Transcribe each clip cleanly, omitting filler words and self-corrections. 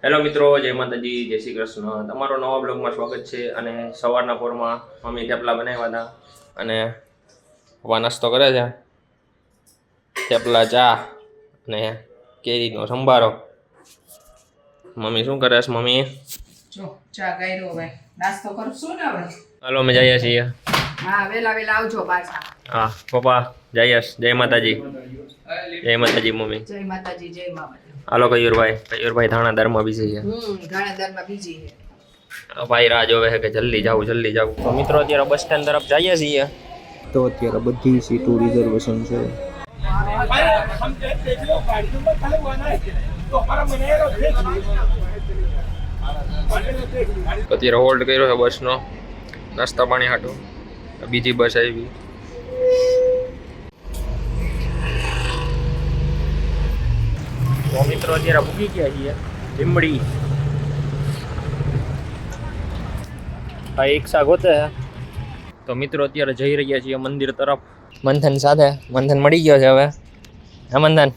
Hello મિત્રો, જય માતાજી, જય શ્રી કૃષ્ણ. તમારો નવા બ્લોગમાં સ્વાગત છે. અને સવારના પોરમાં મમ્મી થેપલા બનાવ્યા હતા અને પપ્પા નાસ્તો કરે છે. થેપલા, ચા અને કેરીનો સંભારો. મમ્મી શું કરે છે? મમ્મી જો ચા ગાયરો હવે નાસ્તો કરશું ને હવે. હાલો, અમે જઈએ છીએ. હા, વેલા વેલા આવજો પાછા. હા પપ્પા જઈએ. જય માતાજી. જય માતાજી મમ્મી. જય માતાજી, જય માતાજી. હાલો કયુરભાઈ થાણાદારમાં બીજી છે. ઘાણાદારમાં બીજી છે. ભાઈ રાહ જોવે છે કે જલ્દી જાવું. તો મિત્રો અત્યારે બસ સ્ટેન્ડ તરફ જઈએ છીએ. તો અત્યારે બધી સીટો રિઝર્વેશન છે. અત્યારે હોલ્ડ કર્યો છે બસનો નાસ્તા પાણી હાટો. બીજી બસ આવી. તો મિત્રો અત્યારે ભૂગી ગયા છીએ લીંબડી. આ રિક્ષા ગોતે છે. તો મિત્રો અત્યારે જઈ રહ્યા છીએ મંદિર તરફ મંથન સાથે. મંથન મળી ગયો છે હવે. હા મંથન,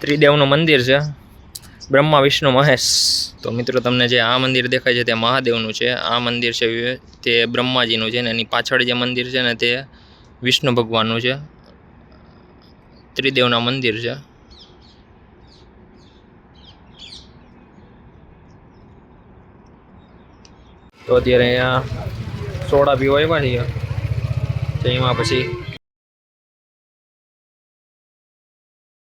ત્રિદેવનું મંદિર છે, બ્રહ્મા વિષ્ણુ મહેશ. તો મિત્રો તમને જે આ મંદિર દેખાય છે તે મહાદેવનું છે. આ મંદિર છે તે બ્રહ્માજીનું છે ને એની પાછળ જે મંદિર છે ને તે વિષ્ણુ ભગવાનનું છે. ત્રિદેવના મંદિર છે. તો અત્યારે અહીંયા સોડા પીવા આવ્યા છીએ. તો એમાં પછી